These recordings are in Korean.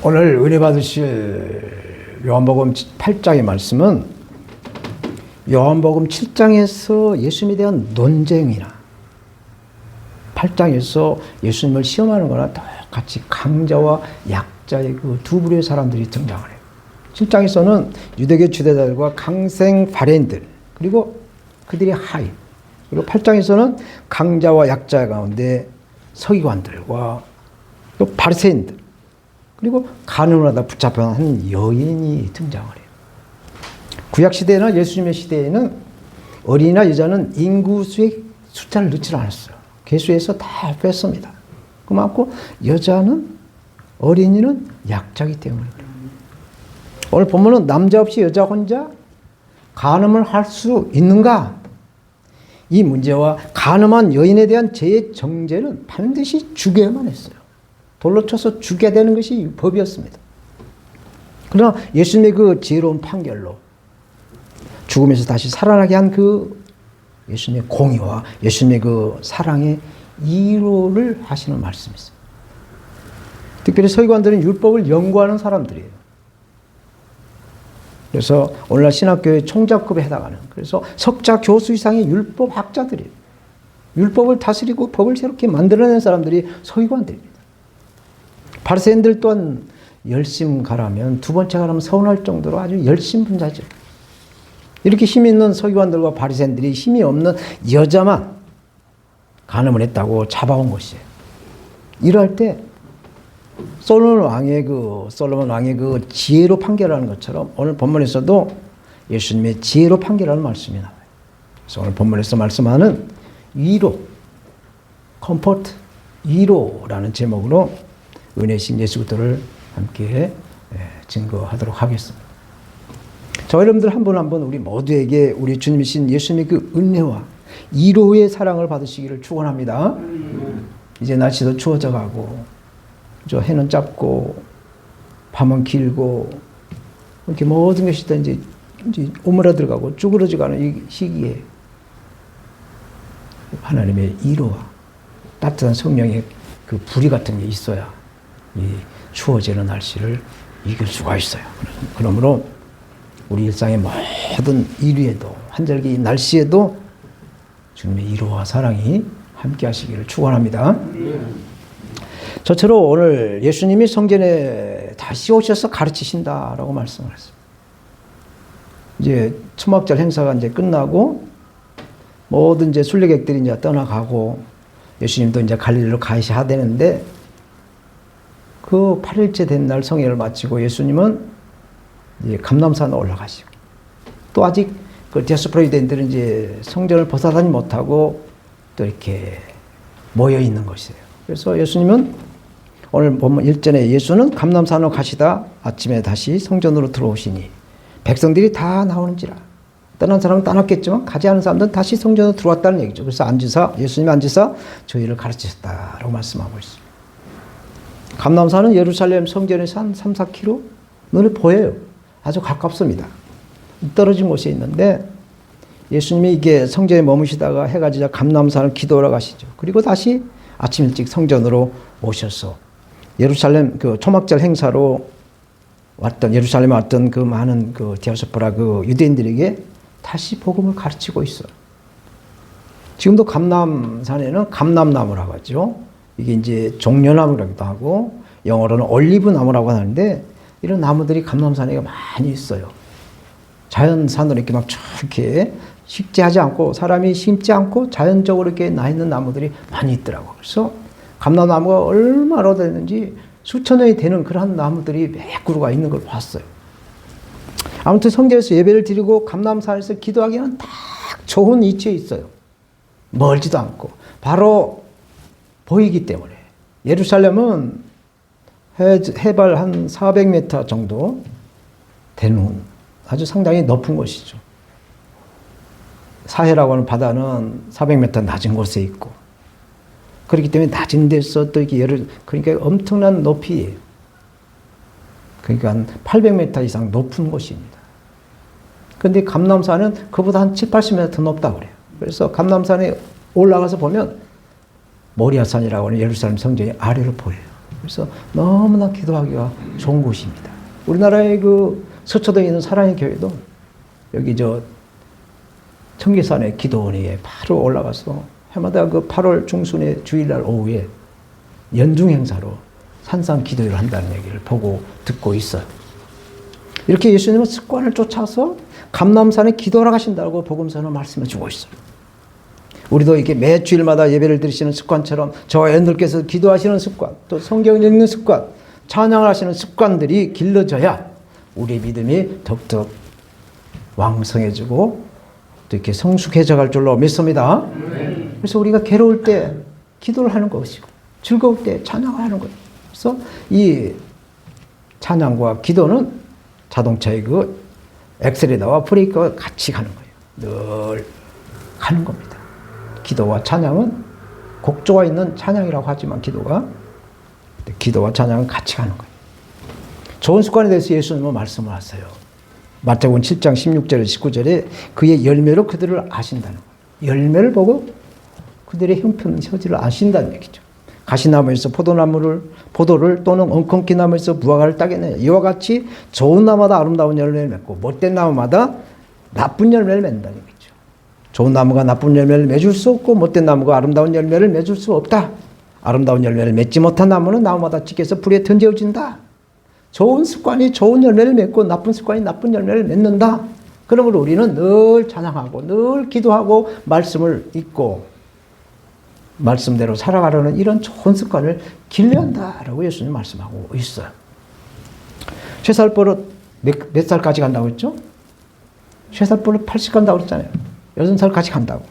오늘 은혜 받으실 요한복음 8장의 말씀은 요한복음 7장에서 예수님에 대한 논쟁이나 8장에서 예수님을 시험하는 거나 똑같이 강자와 약자의 그 두 부류의 사람들이 등장을 해요. 7장에서는 유대교 주대자들과 강생 바리새인들 그리고 그들의 하인, 그리고 8장에서는 강자와 약자 가운데 서기관들과 또 바리새인들 그리고 간음을 하다 붙잡힌 한 여인이 등장을 해요. 구약시대나 예수님의 시대에는 어린이나 여자는 인구수의 숫자를 넣지 않았어요. 개수에서 다 뺐습니다. 그만큼 여자는, 어린이는 약자이기 때문에 그래요. 오늘 본문은 남자 없이 여자 혼자 간음을 할 수 있는가? 이 문제와 간음한 여인에 대한 죄의 정죄는 반드시 죽여야만 했어요. 돌로 쳐서 죽여야 되는 것이 법이었습니다. 그러나 예수님의 그 지혜로운 판결로 죽음에서 다시 살아나게 한 그 예수님의 공의와 예수님의 그 사랑의 이로를 하시는 말씀이 있어요. 특별히 서기관들은 율법을 연구하는 사람들이에요. 그래서 오늘날 신학교의 총장급에 해당하는, 그래서 석자 교수 이상의 율법 학자들이에요. 율법을 다스리고 법을 새롭게 만들어낸 사람들이 서기관들입니다. 바리새인들 또한 열심 가라면, 두 번째 가라면 서운할 정도로 아주 열심 분자죠. 이렇게 힘 있는 서기관들과 바리새인들이 힘이 없는 여자만 간음을 했다고 잡아온 것이에요. 이럴 때 솔로몬 왕의 그 지혜로 판결하는 것처럼 오늘 본문에서도 예수님의 지혜로 판결하는 말씀이 나와요. 그래서 오늘 본문에서 말씀하는 위로, 컴포트, 위로라는 제목으로 은혜신 예수 그리스도를 함께 증거하도록 하겠습니다. 저 여러분들 한 분 한 분 우리 모두에게 우리 주님이신 예수님의 그 은혜와 위로의 사랑을 받으시기를 축원합니다. 이제 날씨도 추워져 가고 저 해는 짧고 밤은 길고 이렇게 모든 것이 다 이제 오므라들어가고 쭈그러져가는 이 시기에 하나님의 위로와 따뜻한 성령의 그 불이 같은 게 있어야 이 추워지는 날씨를 이길 수가 있어요. 그러므로 우리 일상의 모든 일위에도 한절기 날씨에도 주님의 위로와 사랑이 함께 하시기를 축원합니다. 저처럼 오늘 예수님이 성전에 다시 오셔서 가르치신다라고 말씀을 했어요. 이제 초막절 행사가 이제 끝나고 모든 이제 순례객들이 이제 떠나가고 예수님도 이제 갈릴리로 가셔야 되는데 그 8일째 된 날 성회를 마치고 예수님은 이제 감람산에 올라가시고 또 아직 그 디아스포라 유대인들은 이제 성전을 벗어나지 못하고 또 이렇게 모여 있는 것이에요. 그래서 예수님은 오늘 보면 1절에 예수는 감람산으로 가시다 아침에 다시 성전으로 들어오시니 백성들이 다 나오는지라. 떠난 사람은 떠났겠지만 가지 않은 사람들은 다시 성전으로 들어왔다는 얘기죠. 그래서 예수님이 앉으사 저희를 가르치셨다라고 말씀하고 있습니다. 감람산은 예루살렘 성전에서 한 3, 4km 눈에 보여요. 아주 가깝습니다. 떨어진 곳에 있는데 예수님이 이게 성전에 머무시다가 해가 지자 감람산을 기도하러 가시죠. 그리고 다시 아침 일찍 성전으로 오셔서 예루살렘 그 초막절 행사로 예루살렘에 왔던 그 많은 그 디아스포라 그 유대인들에게 다시 복음을 가르치고 있어요. 지금도 감람산에는 감람나무라고 하죠. 이게 이제 종려나무라기도 하고 영어로는 올리브 나무라고 하는데 이런 나무들이 감람산에 많이 있어요. 자연산으로 이렇게 막 이렇게 식재하지 않고 사람이 심지 않고 자연적으로 이렇게 나 있는 나무들이 많이 있더라고요. 그래서 감람나무가 얼마나 오래됐는지 수천 년이 되는 그런 나무들이 몇 그루가 있는 걸 봤어요. 아무튼 성전에서 예배를 드리고 감람산에서 기도하기는 딱 좋은 위치에 있어요. 멀지도 않고 바로 보이기 때문에. 예루살렘은 해발 한 400m 정도 되는 아주 상당히 높은 곳이죠. 사해라고 하는 바다는 400m 낮은 곳에 있고 그렇기 때문에 낮은 데서 또 이렇게 그러니까 엄청난 높이예요. 그러니까 한 800m 이상 높은 곳입니다. 그런데 감람산은 그보다 한 7, 80m 더 높다고 그래요. 그래서 감람산에 올라가서 보면 모리아산이라고 하는 예루살렘 성전이 아래로 보여요. 그래서 너무나 기도하기가 좋은 곳입니다. 우리나라의 그 서초동에 있는 사랑의 교회도 여기 청계산의 기도원에 바로 올라가서 해마다 그 8월 중순의 주일날 오후에 연중 행사로 산상 기도회를 한다는 얘기를 보고 듣고 있어요. 이렇게 예수님은 습관을 쫓아서 감람산에 기도하러 가신다고 복음서는 말씀을 주고 있어요. 우리도 이렇게 매 주일마다 예배를 드리시는 습관처럼 저와 여러분들께서 기도하시는 습관, 또 성경을 읽는 습관, 찬양을 하시는 습관들이 길러져야 우리의 믿음이 더욱더 왕성해지고 또 이렇게 성숙해져 갈 줄로 믿습니다. 그래서 우리가 괴로울 때 기도를 하는 것이고 즐거울 때 찬양을 하는 거예요. 그래서 이 찬양과 기도는 자동차의 그 엑셀레터와 브레이크가 같이 가는 거예요. 늘 가는 겁니다. 기도와 찬양은 곡조가 있는 찬양이라고 하지만 기도와 찬양은 같이 가는 거예요. 좋은 습관에 대해서 예수님은 말씀을 하세요. 마태복음 7장 16절에 19절에 그의 열매로 그들을 아신다는 거예요. 열매를 보고 그들의 형편 처지를 아신다는 얘기죠. 가시나무에서 포도를 또는 엉겅퀴 나무에서 무화과를 따겠느냐. 이와 같이 좋은 나무마다 아름다운 열매를 맺고 못된 나무마다 나쁜 열매를 맺는다는 얘기죠. 좋은 나무가 나쁜 열매를 맺을 수 없고 못된 나무가 아름다운 열매를 맺을 수 없다. 아름다운 열매를 맺지 못한 나무는 나무마다 찢겨서 불에 던져진다. 좋은 습관이 좋은 열매를 맺고 나쁜 습관이 나쁜 열매를 맺는다. 그러므로 우리는 늘 찬양하고 늘 기도하고 말씀을 읽고 말씀대로 살아가려는 이런 좋은 습관을 길러야 한다라고 예수님 말씀하고 있어요. 쇠살버릇 몇 살까지 간다고 했죠? 쇠살버릇 80 간다고 했잖아요. 6살까지 간다고.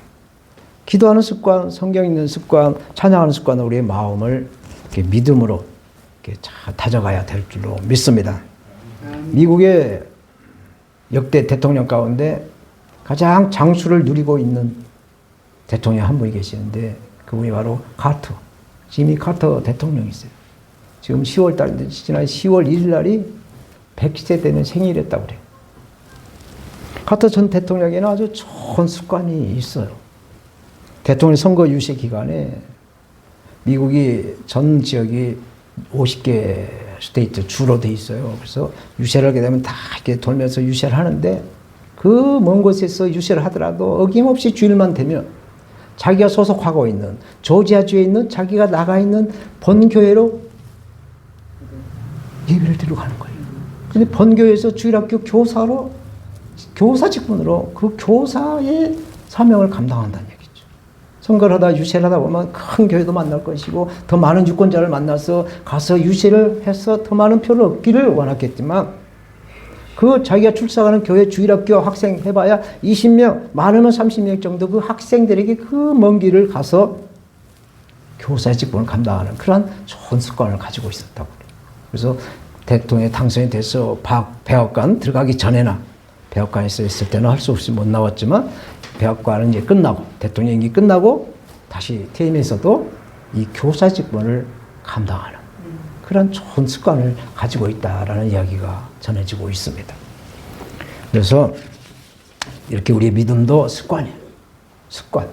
기도하는 습관, 성경 읽는 습관, 찬양하는 습관은 우리의 마음을 이렇게 믿음으로 이렇게 잘 다져가야 될 줄로 믿습니다. 미국의 역대 대통령 가운데 가장 장수를 누리고 있는 대통령 한 분이 계시는데 그분이 바로 지미 카터 대통령이세요. 지금 10월 달인데 지난 10월 1일 날이 100세 되는 생일이었다고 그래요. 카터 전 대통령에는 아주 좋은 습관이 있어요. 대통령 선거 유세 기간에 미국이 전 지역이 50개 스테이트 주로 돼 있어요. 그래서 유세를 하게 되면 다 이렇게 돌면서 유세를 하는데 그 먼 곳에서 유세를 하더라도 어김없이 주일만 되면 자기가 소속하고 있는 조지아주에 있는 자기가 나가 있는 본교회로 예배를 드리러 가는 거예요. 근데 본교회에서 주일학교 교사 직분으로 그 교사의 사명을 감당한다는 얘기죠. 선거를 하다 유세를 하다 보면 큰 교회도 만날 것이고 더 많은 유권자를 만나서 가서 유세를 해서 더 많은 표를 얻기를 원하겠지만 그 자기가 출석하는 교회 주일학교 학생 해봐야 20명, 많으면 30명 정도 그 학생들에게 그 먼 길을 가서 교사의 직분을 감당하는 그러한 좋은 습관을 가지고 있었다고. 그래서 대통령에 당선이 돼서 백악관 들어가기 전에나 백악관에서 있을 때는 할 수 없이 못 나왔지만 백악관은 이제 끝나고 대통령 임기 끝나고 다시 퇴임해서도 이 교사 직분을 감당하는 그런 좋은 습관을 가지고 있다라는 이야기가 전해지고 있습니다. 그래서 이렇게 우리의 믿음도 습관이에요. 습관.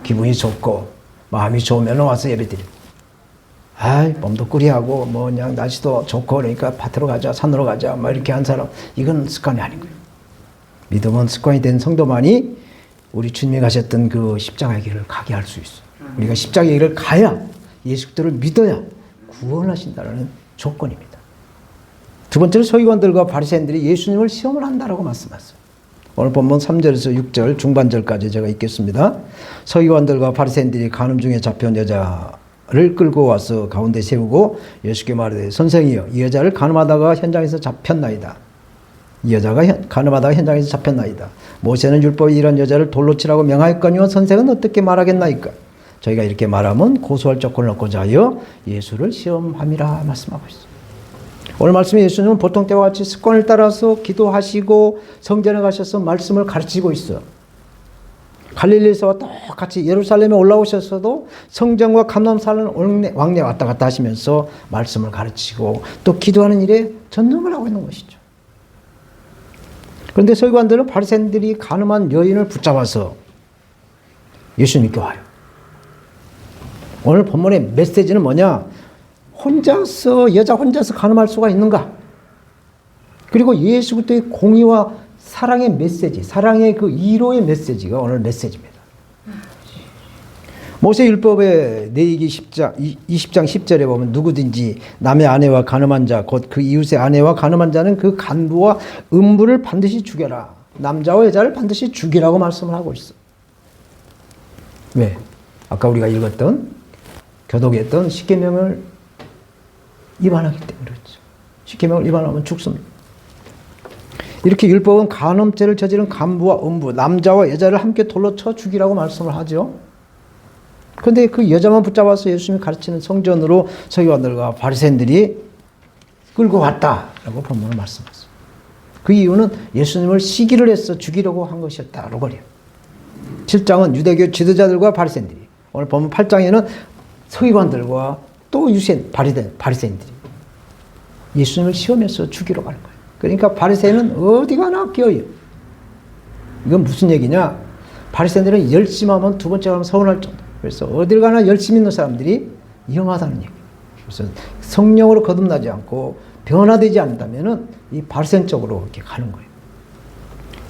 기분이 좋고 마음이 좋으면 와서 예배드리고 몸도 꾸리하고 그냥 날씨도 좋고 그러니까 밭으로 가자 산으로 가자 이렇게 한 사람 이건 습관이 아닌 거예요. 믿음은 습관이 된 성도만이 우리 주님이 가셨던 그 십자가의 길을 가게 할 수 있어요. 우리가 십자가의 길을 가야 예수 그리스도를 믿어야 구원하신다는 조건입니다. 두 번째로 서기관들과 바리새인들이 예수님을 시험을 한다라고 말씀하셨어요. 오늘 본문 3절에서 6절 중반절까지 제가 읽겠습니다. 서기관들과 바리새인들이 간음 중에 잡혀온 여자를 끌고 와서 가운데 세우고 예수께 말하되 선생이여 이 여자를 간음하다가 현장에서 잡혔나이다. 이 여자가 간음하다가 현장에서 잡혔나이다. 모세는 율법에 이런 여자를 돌로 치라고 명하였거니와 선생은 어떻게 말하겠나이까. 저희가 이렇게 말하면 고소할 조건을 얻고자 하여 예수를 시험함이라 말씀하고 있습니다. 오늘 말씀에 예수님은 보통 때와 같이 습관을 따라서 기도하시고 성전에 가셔서 말씀을 가르치고 있어요. 갈릴리에서와 똑같이 예루살렘에 올라오셨어도 성전과 감람산을 왕래 왔다 갔다 하시면서 말씀을 가르치고 또 기도하는 일에 전념을 하고 있는 것이죠. 그런데 서기관들은 바리새인들이 간음한 여인을 붙잡아서 예수님께 와요. 오늘 본문의 메시지는 뭐냐? 여자 혼자서 간음할 수가 있는가? 그리고 예수 그리스도의 공의와 사랑의 메시지, 사랑의 그 위로의 메시지가 오늘 메시지입니다. 모세율법의 레위기 20장 10절에 보면 누구든지 남의 아내와 간음한 자, 곧 그 이웃의 아내와 간음한 자는 그 간부와 음부를 반드시 죽여라. 남자와 여자를 반드시 죽이라고 말씀을 하고 있어. 왜? 아까 우리가 읽었던 교독했던 십계명을 위반하기 때문에 그렇죠. 십계명을 위반하면 죽습니다. 이렇게 율법은 간음죄를 저지른 간부와 음부, 남자와 여자를 함께 돌로 쳐 죽이라고 말씀을 하죠. 그런데 그 여자만 붙잡아서 예수님이 가르치는 성전으로 서기관들과 바리새인들이 끌고 왔다라고 본문은 말씀하셨어요. 그 이유는 예수님을 시기를 해서 죽이려고 한 것이었다라고 그래요. 7장은 유대교 지도자들과 바리새인들이, 오늘 본문 8장에는 서기관들과 또 바리새인들이 예수님을 시험해서 죽이러 가는 거예요. 그러니까 바리새인은 어디 가나 끼어요. 이건 무슨 얘기냐? 바리새인들은 열심히 하면 두 번째 가면 서운할 정도. 그래서 어딜 가나 열심히 있는 사람들이 위험하다는 얘기예요. 그래서 성령으로 거듭나지 않고 변화되지 않는다면은 이 바리새인 쪽으로 이렇게 가는 거예요.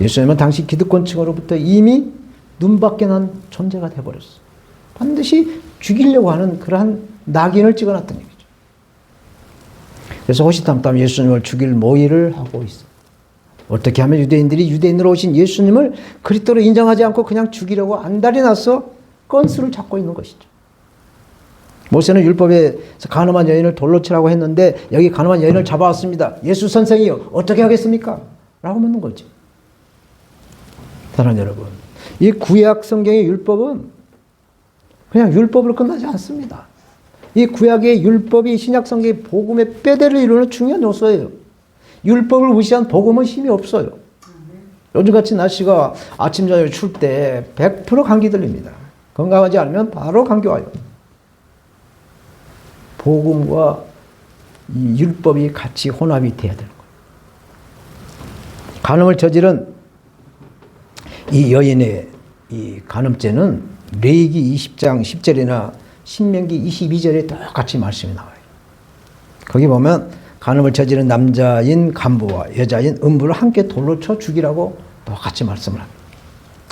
예수님은 당시 기득권층으로부터 이미 눈밖에 난 존재가 되어버렸어. 반드시 죽이려고 하는 그러한 낙인을 찍어놨던 얘기죠. 그래서 호시탐탐 예수님을 죽일 모의를 하고 있어. 어떻게 하면 유대인들이 유대인으로 오신 예수님을 그리스도로 인정하지 않고 그냥 죽이려고 안달이 나서 건수를 찾고 있는 것이죠. 모세는 율법에서 간음한 여인을 돌로 치라고 했는데 여기 간음한 여인을 잡아왔습니다. 예수 선생이요, 어떻게 하겠습니까? 라고 묻는 거죠. 사랑하는 여러분, 이 구약 성경의 율법은 그냥 율법으로 끝나지 않습니다. 이 구약의 율법이 신약 성경의 복음의 뼈대를 이루는 중요한 요소예요. 율법을 무시한 복음은 힘이 없어요. 요즘같이 날씨가 아침 저녁 추울 때 100% 감기 들립니다. 건강하지 않으면 바로 감기 와요. 복음과 이 율법이 같이 혼합이 돼야 되는 거예요. 간음을 저지른 이 여인의 이 간음죄는 레위기 20장 10절이나 신명기 22절에 똑같이 말씀이 나와요. 거기 보면 간음을 저지른 남자인 간부와 여자인 음부를 함께 돌로 쳐 죽이라고 똑같이 말씀을 합니다.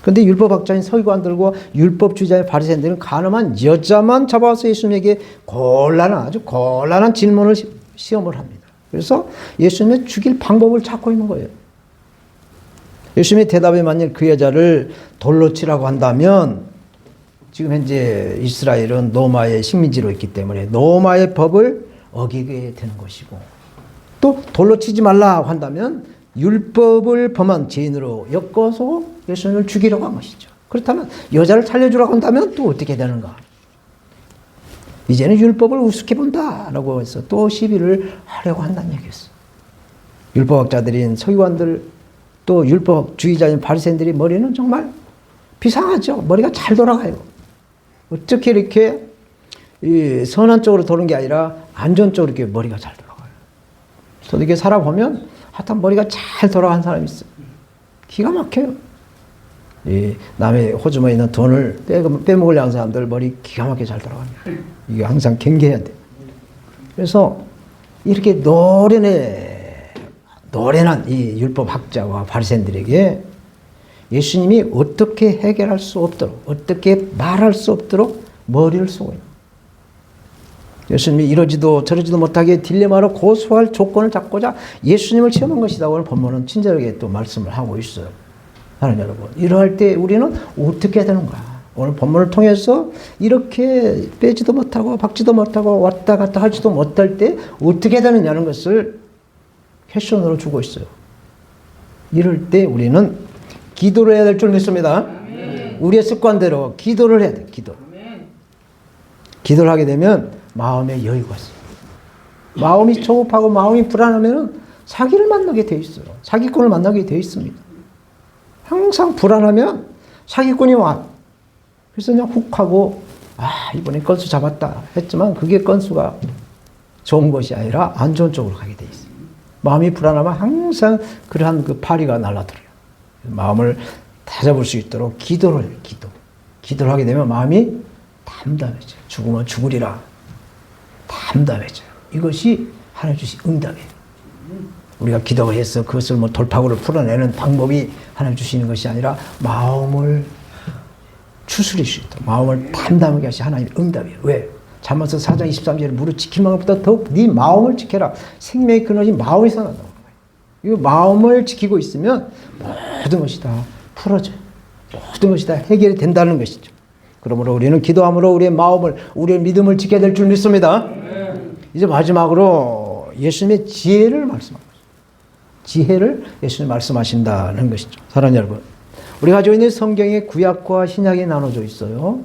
그런데 율법학자인 서기관들과 율법주의자의 바리새인들은 간음한 여자만 잡아와서 예수님에게 아주 곤란한 질문을 시험을 합니다. 그래서 예수님의 죽일 방법을 찾고 있는 거예요. 예수님의 대답에 만일 그 여자를 돌로 치라고 한다면 지금 현재 이스라엘은 로마의 식민지로 있기 때문에 로마의 법을 어기게 되는 것이고, 또 돌로 치지 말라고 한다면 율법을 범한 죄인으로 엮어서 예수님을 죽이려고 한 것이죠. 그렇다면 여자를 살려주라고 한다면 또 어떻게 되는가? 이제는 율법을 우습게 본다라고 해서 또 시비를 하려고 한다는 얘기였어요. 율법학자들인 서기관들, 또 율법주의자인 바리새인들이 머리는 정말 비상하죠. 머리가 잘 돌아가요. 어떻게 이렇게 이 선한 쪽으로 도는 게 아니라 안전 쪽으로 이렇게 머리가 잘 돌아가요. 저도 이렇게 살아보면 하여튼 머리가 잘 돌아간 사람이 있어요. 기가 막혀요. 이 남의 호주머니에 있는 돈을 빼먹으려 하는 사람들 머리 기가 막히게 잘 돌아갑니다. 이게 항상 경계해야 돼. 그래서 이렇게 노련한 이 율법학자와 바리새인들에게 예수님이 어떻게 해결할 수 없도록, 어떻게 말할 수 없도록 머리를 쏘고 있는 거예요. 예수님이 이러지도 저러지도 못하게 딜레마로 고소할 조건을 잡고자 예수님을 시험한 것이다. 오늘 본문은 친절하게 또 말씀을 하고 있어요. 하나님 여러분, 이러할 때 우리는 어떻게 해야 되는가? 오늘 본문을 통해서 이렇게 빼지도 못하고 박지도 못하고 왔다 갔다 하지도 못할 때 어떻게 해야 되느냐는 것을 퀘션으로 주고 있어요. 이럴 때 우리는 기도를 해야 될 줄 믿습니다. 아멘. 우리의 습관대로 기도를 해야 돼. 기도를 하게 되면 마음에 여유가 있어요. 마음이 조급하고 마음이 불안하면 사기를 만나게 돼 있어요. 사기꾼을 만나게 돼 있습니다. 항상 불안하면 사기꾼이 와. 그래서 그냥 훅 하고 이번에 건수 잡았다 했지만 그게 건수가 좋은 것이 아니라 안 좋은 쪽으로 가게 돼 있어요. 마음이 불안하면 항상 그러한 그 파리가 날아들어요. 마음을 다잡을 수 있도록 기도를 해요. 기도를 하게 되면 마음이 담담해져요. 죽으면 죽으리라. 담담해져요. 이것이 하나님 주신 응답이에요. 우리가 기도를 해서 그것을 뭐 돌파구를 풀어내는 방법이 하나님 주시는 것이 아니라 마음을 추스릴 수 있다. 마음을 담담하게 하시 하나님의 응답이에요. 왜? 잠언서 4장 23절에 무릇 지킬 만큼보다 더욱 네 마음을 지켜라. 생명의 근원이 마음에서 난다고 거예요. 이 마음을 지키고 있으면 모든 것이 다 풀어져요. 모든 것이 다 해결이 된다는 것이죠. 그러므로 우리는 기도함으로 우리의 마음을, 우리의 믿음을 지켜야 될 줄 믿습니다. 이제 마지막으로 예수님의 지혜를 말씀합니다. 지혜를 예수님 말씀하신다는 것이죠. 사랑하는 여러분, 우리가 가지고 있는 성경에 구약과 신약이 나눠져 있어요.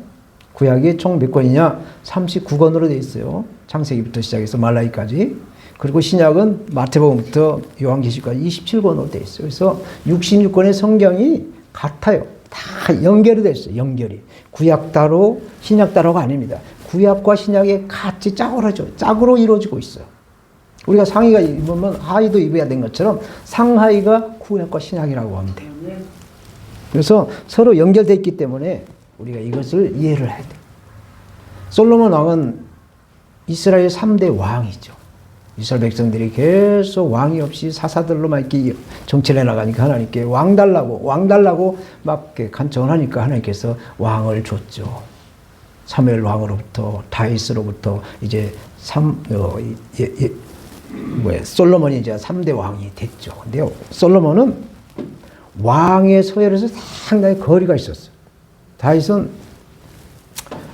구약이 총 몇 권이냐? 39권으로 되어 있어요. 창세기부터 시작해서 말라기까지. 그리고 신약은 마태복음부터 요한계시까지 27권으로 되어 있어요. 그래서 66권의 성경이 같아요. 다 연결이 되어 있어요. 연결이. 구약 따로 신약 따로가 아닙니다. 구약과 신약이 같이 짝으로 이루어지고 있어요. 우리가 상의가 입으면 하의도 입어야 된 것처럼 상하의가 구약과 신약이라고 하면 돼요. 그래서 서로 연결되어 있기 때문에 우리가 이것을 이해를 해야 돼요. 솔로몬 왕은 이스라엘 3대 왕이죠. 이스라엘 백성들이 계속 왕이 없이 사사들로만 이렇게 정치를 해나가니까 하나님께 왕 달라고 막 간청을 하니까 하나님께서 왕을 줬죠. 사무엘 왕으로부터 다윗으로부터 이제 솔로몬이 이제 3대 왕이 됐죠. 근데 솔로몬은 왕의 서열에서 상당히 거리가 있었어요. 다윗은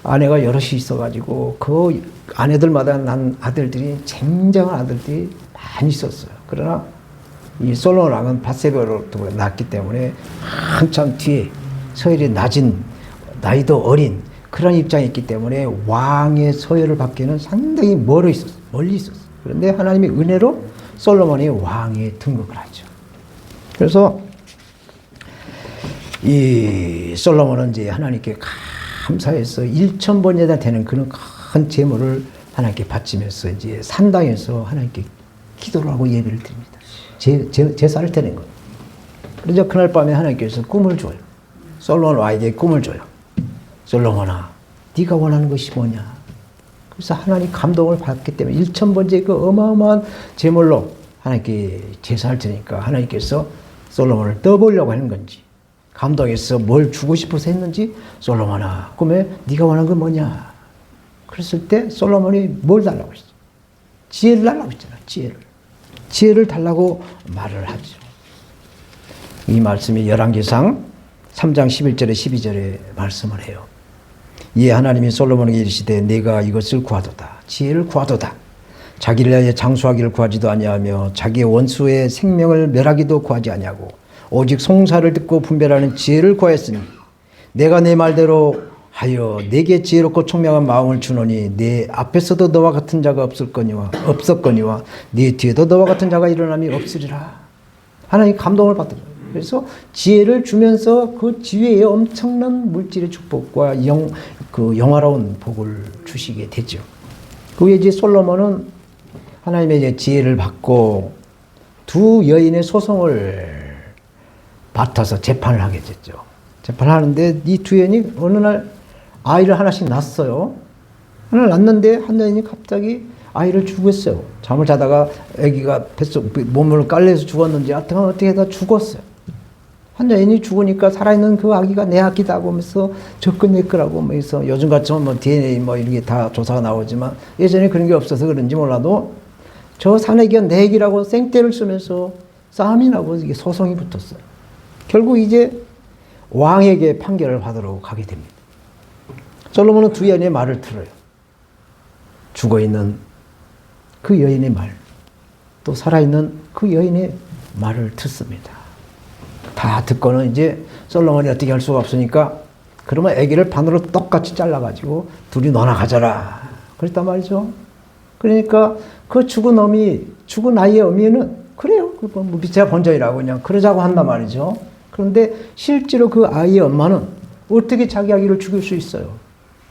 아내가 여럿이 있어가지고 그 아내들마다 난 아들들이 굉장한 아들들이 많이 있었어요. 그러나 이 솔로몬 왕은 밧세바로부터 낳았기 때문에 한참 뒤에 서열이 낮은 나이도 어린 그런 입장이 있기 때문에 왕의 서열을 받기는 상당히 멀리 있었어요. 그런데 하나님의 은혜로 솔로몬이 왕에 등극을 하죠. 그래서 이 솔로몬은 이제 하나님께 감사해서 1,000번이나 되는 그런 큰 제물을 하나님께 바치면서 이제 산당에서 하나님께 기도를 하고 예배를 드립니다. 제사를 드리는 거예요. 그래서 그날 밤에 하나님께서 꿈을 줘요. 솔로몬 왕에게 꿈을 줘요. 솔로몬아, 네가 원하는 것이 뭐냐? 그래서 하나님 감동을 받기 때문에 1,000번째 그 어마어마한 제물로 하나님께 제사를 드리니까 하나님께서 솔로몬을 떠보려고 하는 건지 감동해서 뭘 주고 싶어서 했는지 솔로몬아, 꿈에 네가 원하는 건 뭐냐? 그랬을 때 솔로몬이 뭘 달라고 했어? 지혜를 달라고 했잖아. 지혜를 달라고 말을 하죠. 이 말씀이 열왕기상 3장 11절에 12절에 말씀을 해요. 이에 하나님이 솔로몬에게 이르시되 내가 이것을 구하도다. 지혜를 구하도다. 자기를 위하여 장수하기를 구하지도 아니하며 자기의 원수의 생명을 멸하기도 구하지 아니하고 오직 송사를 듣고 분별하는 지혜를 구하였으니 내가 내 말대로 하여 내게 지혜롭고 총명한 마음을 주노니 내 앞에서도 너와 같은 자가 없었거니와 네 뒤에도 너와 같은 자가 일어남이 없으리라. 하나님 감동을 받더라고요. 그래서 지혜를 주면서 그 지혜에 엄청난 물질의 축복과 영화로운 복을 주시게 되죠. 그 후에 이제 솔로몬은 하나님의 이제 지혜를 받고 두 여인의 소송을 맡아서 재판을 하게 됐죠. 재판을 하는데 이 두 여인이 어느 날 아이를 하나씩 낳았어요. 하나 낳았는데 한 여인이 갑자기 아이를 죽였어요. 잠을 자다가 아기가 뱃속 몸을 깔려서 죽었는지 하여튼 어떻게 다 죽었어요. 한 여인이 죽으니까 살아있는 그 아기가 내 아기다 하면서 접근 내 거라고 하면서 요즘같이 뭐 DNA 뭐 이런 게 다 조사가 나오지만 예전에 그런 게 없어서 그런지 몰라도 저 사내기가 내 아기라고 생떼를 쓰면서 싸움이 나고 이게 소송이 붙었어요. 결국 이제 왕에게 판결을 받으러 가게 됩니다. 솔로몬은 두 여인의 말을 들어요. 죽어있는 그 여인의 말, 또 살아있는 그 여인의 말을 듣습니다. 다 듣고는 이제 솔로몬이 어떻게 할 수가 없으니까 그러면 아기를 반으로 똑같이 잘라가지고 둘이 너나 가져라. 그랬단 말이죠. 그러니까 그 죽은 아이의 어미는 그래요. 뭐 미처 본전이라고 그냥 그러자고 한단 말이죠. 그런데 실제로 그 아이의 엄마는 어떻게 자기 아기를 죽일 수 있어요?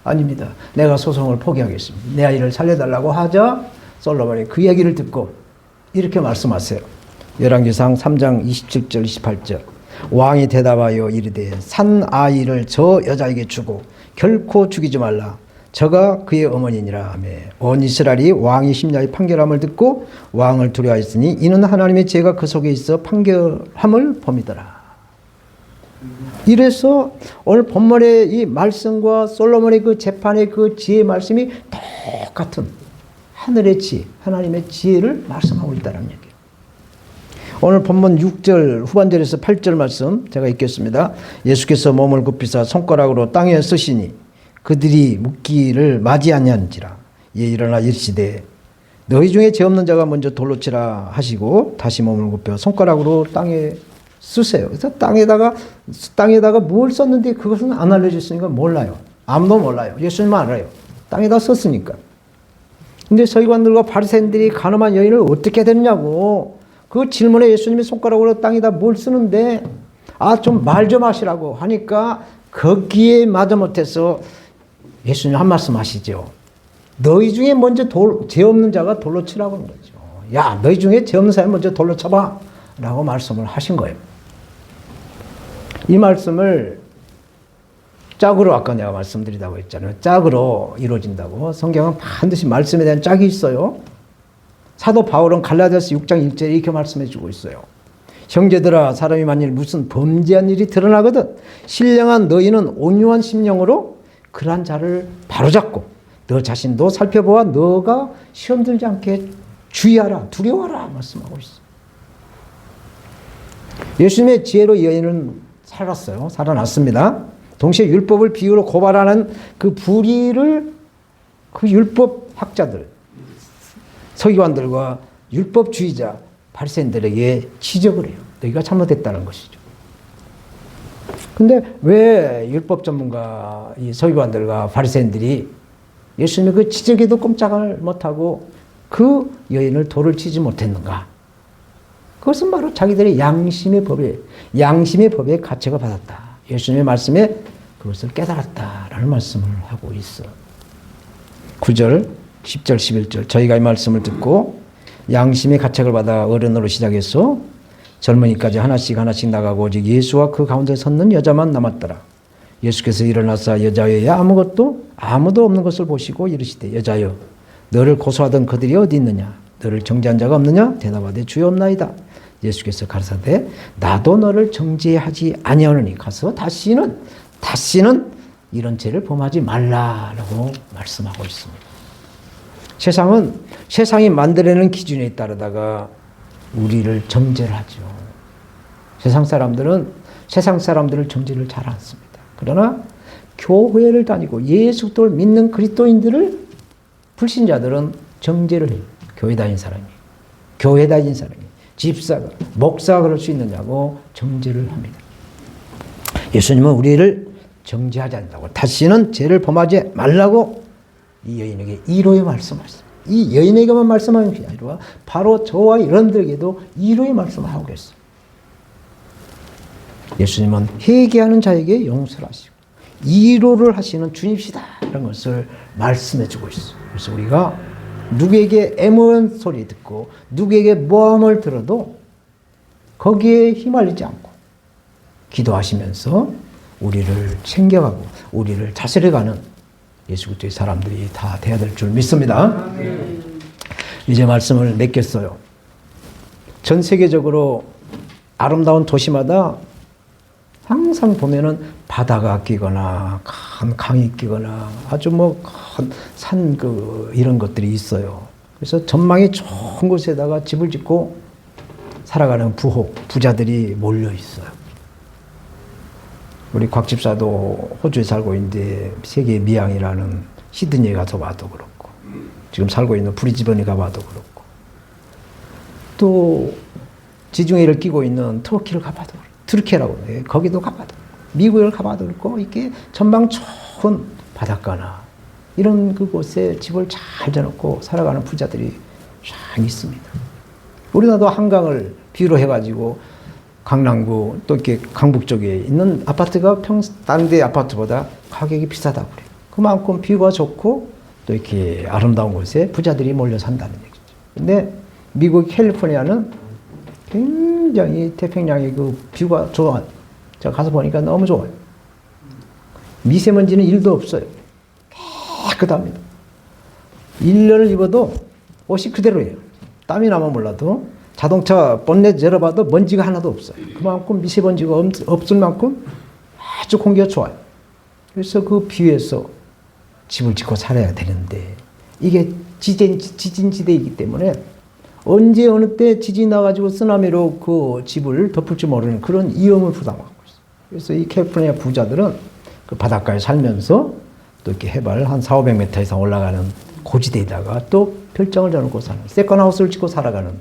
아닙니다. 내가 소송을 포기하겠습니다. 내 아이를 살려달라고 하자 솔로몬이 그 얘기를 듣고 이렇게 말씀하세요. 열왕기상 3장 27절 28절 왕이 대답하여 이르되 산 아이를 저 여자에게 주고 결코 죽이지 말라. 저가 그의 어머니니라 하며 온 이스라엘이 왕이 심야의 판결함을 듣고 왕을 두려워하였으니 이는 하나님의 지혜가 그 속에 있어 판결함을 범이더라. 이래서 오늘 본문의 이 말씀과 솔로몬의 그 재판의 그 지혜의 말씀이 똑같은 하늘의 지혜, 하나님의 지혜를 말씀하고 있다는 얘기예요. 오늘 본문 6절 후반절에서 8절 말씀 제가 읽겠습니다. 예수께서 몸을 굽히사 손가락으로 땅에 쓰시니 그들이 묻기를 맞이 아니한지라. 예, 일어나 이르시되 너희 중에 죄 없는 자가 먼저 돌로 치라 하시고 다시 몸을 굽혀 손가락으로 땅에 쓰세요. 그래서 땅에다가 뭘 썼는데 그것은 안 알려졌으니까 몰라요. 아무도 몰라요. 예수님만 알아요. 땅에다 썼으니까. 근데 서기관들과 바리새인들이 가늠한 여인을 어떻게 됐냐고 그 질문에 예수님이 손가락으로 땅에다 뭘 쓰는데 좀 말 좀 하시라고 하니까 거기에 마지못해서 예수님 한 말씀 하시죠. 너희 중에 먼저 죄 없는 자가 돌로 치라고 하는 거죠. 야, 너희 중에 죄 없는 사람 먼저 돌로 쳐봐 라고 말씀을 하신 거예요. 이 말씀을 짝으로 아까 내가 말씀드리다고 했잖아요. 짝으로 이루어진다고. 성경은 반드시 말씀에 대한 짝이 있어요. 사도 바울은 갈라디아서 6장 1절에 이렇게 말씀해 주고 있어요. 형제들아 사람이 만일 무슨 범죄한 일이 드러나거든 신령한 너희는 온유한 심령으로 그러한 자를 바로잡고 너 자신도 살펴보아 너가 시험 들지 않게 주의하라 두려워하라 말씀하고 있어요. 예수님의 지혜로 여인은 살았어요. 살아났습니다. 동시에 율법을 비유로 고발하는 그 불의를 그 율법 학자들 서기관들과 율법주의자 바리새인들에게 지적을 해요. 너희가 잘못했다는 것이죠. 근데 왜 율법 전문가 이 서기관들과 바리새인들이 예수님의 그 지적에도 꼼짝을 못하고 그 여인을 돌을 치지 못했는가? 그것은 바로 자기들의 양심의 법에 가책을 받았다. 예수님의 말씀에 그것을 깨달았다라는 말씀을 하고 있어. 9절, 10절, 11절 저희가 이 말씀을 듣고 양심의 가책을 받아 어른으로 시작해서 젊은이까지 하나씩 나가고 오직 예수와 그 가운데 섰는 여자만 남았더라. 예수께서 일어나사 여자여에 아무도 없는 것을 보시고 이르시되 여자여 너를 고소하던 그들이 어디 있느냐 너를 정죄한 자가 없느냐 대답하되 주여 없나이다. 예수께서 가르사되 나도 너를 정죄하지 아니하노니 가서 다시는 이런 죄를 범하지 말라라고 말씀하고 있습니다. 세상이 만들어내는 기준에 따르다가 우리를 정죄를 하죠. 세상 사람들은 정죄를 잘 않습니다. 그러나 교회를 다니고 예수 그리스도를 믿는 그리스도인들을 불신자들은 정죄를 해요. 교회 다닌 사람이 집사가 목사가 그럴 수 있느냐고 정죄를 합니다. 예수님은 우리를 정죄하지 않는다고 다시는 죄를 범하지 말라고 이 여인에게 이로의 말씀하셨어요. 이 여인에게만 말씀하는 게 아니라 바로 저와 여러분들에게도 이로의 말씀을 하고 계세요. 예수님은 회개하는 자에게 용서를 하시고 이로를 하시는 주님이시다라는 것을 말씀해 주고 있어요. 그래서 우리가 누구에게 애무한 소리 듣고 누구에게 모함을 들어도 거기에 휘말리지 않고 기도하시면서 우리를 챙겨가고 우리를 다스려가는 예수 그리스도의 사람들이 다 돼야 될 줄 믿습니다. 이제 말씀을 맺겠어요. 전 세계적으로 아름다운 도시마다 항상 보면은 바다가 끼거나 큰 강이 끼거나 아주 큰 산 이런 것들이 있어요. 그래서 전망이 좋은 곳에다가 집을 짓고 살아가는 부자들이 몰려 있어요. 우리 곽 집사도 호주에 살고 있는데 세계의 미항이라는 시드니에 가서 봐도 그렇고 지금 살고 있는 브리즈번에 가봐도 그렇고 또 지중해를 끼고 있는 터키를 가봐도 그렇고 트르키라고 해요. 거기도 가봐도 미국을 가봐도 그렇고 이렇게 전망 좋은 바닷가나 이런 그곳에 집을 잘 지어놓고 살아가는 부자들이 쫙 있습니다. 우리나라도 한강을 비유로 해가지고 강남구 또 이렇게 강북 쪽에 있는 아파트가 다른 데 아파트보다 가격이 비싸다고 그래요. 그만큼 뷰가 좋고 또 이렇게 아름다운 곳에 부자들이 몰려 산다는 얘기죠. 근데 미국 캘리포니아는 굉장히 태평양의 그 뷰가 좋아요. 제가 가서 보니까 너무 좋아요. 미세먼지는 1도 없어요. 깨끗합니다. 1년을 입어도 옷이 그대로예요. 땀이 나면 몰라도 자동차 본넷 열어봐도 먼지가 하나도 없어요. 그만큼 미세먼지가 없을 만큼 아주 공기가 좋아요. 그래서 그 뷰에서 집을 짓고 살아야 되는데 이게 지진지대이기 때문에 언제 어느 때 지진이 나가지고 쓰나미로 그 집을 덮을지 모르는 그런 위험을 부담하고 있어요. 그래서 이 캘리포니아 부자들은 그 바닷가에 살면서 또 이렇게 해발 한 400~500m 이상 올라가는 고지대에다가 또 별장을 져놓고 사는 세컨하우스를 짓고 살아가는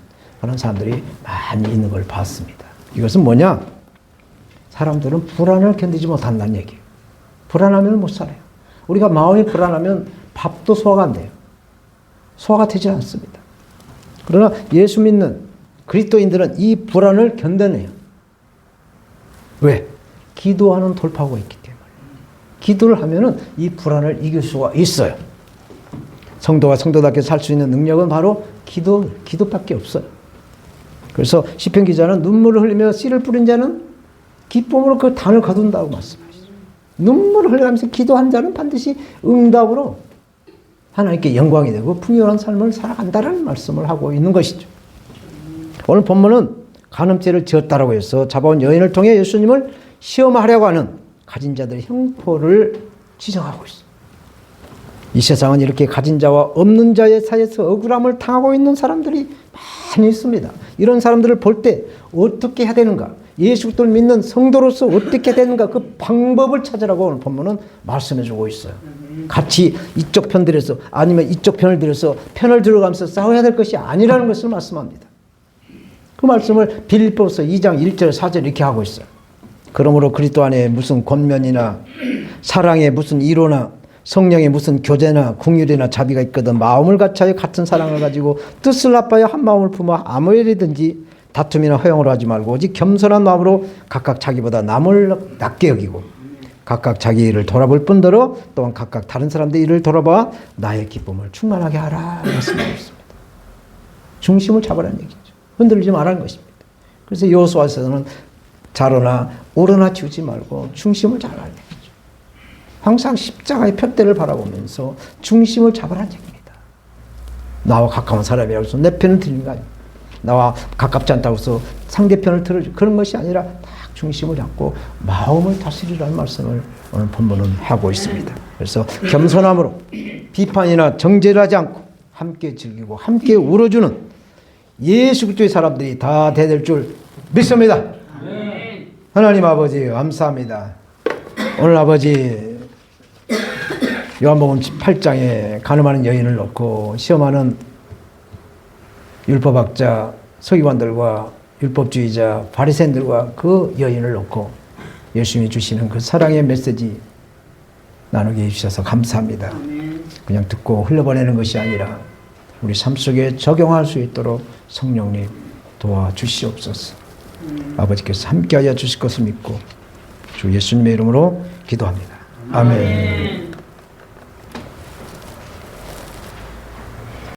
그런 사람들이 많이 있는 걸 봤습니다. 이것은 뭐냐? 사람들은 불안을 견디지 못한다는 얘기예요. 불안하면 못 살아요. 우리가 마음이 불안하면 밥도 소화가 안 돼요. 소화가 되지 않습니다. 그러나 예수 믿는 그리스도인들은 이 불안을 견뎌내요. 왜? 기도하는 돌파구가 있기 때문에. 기도를 하면은 이 불안을 이길 수가 있어요. 성도가 성도답게 살 수 있는 능력은 바로 기도밖에 없어요. 그래서 시편 기자는 눈물을 흘리며 씨를 뿌린 자는 기쁨으로 그 단을 거둔다고 말씀하시죠. 눈물을 흘려가면서 기도한 자는 반드시 응답으로 하나님께 영광이 되고 풍요한 삶을 살아간다는 말씀을 하고 있는 것이죠. 오늘 본문은 간음죄를 지었다라고 해서 잡아온 여인을 통해 예수님을 시험하려고 하는 가진 자들의 형포를 지적하고 있습니다. 이 세상은 이렇게 가진 자와 없는 자의 사이에서 억울함을 당하고 있는 사람들이 많이 있습니다. 이런 사람들을 볼 때 어떻게 해야 되는가? 예수 그리스도를 믿는 성도로서 어떻게 해야 되는가? 그 방법을 찾으라고 오늘 본문은 말씀해주고 있어요. 같이 이쪽 편 들여서 아니면 이쪽 편을 들여서 편을 들어가면서 싸워야 될 것이 아니라는 것을 말씀합니다. 그 말씀을 빌립보서 2장 1절 4절 이렇게 하고 있어요. 그러므로 그리스도 안에 무슨 권면이나 사랑에 무슨 이로나 성령에 무슨 교제나 긍휼이나 자비가 있거든 마음을 같이하여 같은 사랑을 가지고 뜻을 합하여 한 마음을 품어 아무 일이든지 다툼이나 허용을 하지 말고 오직 겸손한 마음으로 각각 자기보다 남을 낮게 여기고 각각 자기 일을 돌아볼 뿐더러 또한 각각 다른 사람들의 일을 돌아봐 나의 기쁨을 충만하게 하라 말씀하고 있습니다. 중심을 잡으라는 얘기죠. 흔들리지 말라는 것입니다. 그래서 여호수아서는 좌로나 우로나 치우지 말고 중심을 잡으라는 얘기죠. 항상 십자가의 푯대를 바라보면서 중심을 잡으라는 얘기입니다. 나와 가까운 사람이라고 해서 내 편을 들리는 거 아닙니다. 나와 가깝지 않다고 해서 상대편을 들어주고 그런 것이 아니라 딱 중심을 잡고 마음을 다스리라는 말씀을 오늘 본문은 하고 있습니다. 그래서 겸손함으로 비판이나 정죄를 하지 않고 함께 즐기고 함께 울어주는 예수 그리스도의 사람들이 다 되될 줄 믿습니다. 하나님 아버지 감사합니다. 오늘 아버지 요한복음 8장에 간음하는 여인을 놓고 시험하는 율법학자 서기관들과 율법주의자 바리새인들과 그 여인을 놓고 예수님이 주시는 그 사랑의 메시지 나누게 해주셔서 감사합니다. 그냥 듣고 흘려보내는 것이 아니라 우리 삶 속에 적용할 수 있도록 성령님 도와주시옵소서. 아버지께서 함께하여 주실 것을 믿고 주 예수님의 이름으로 기도합니다. 아멘.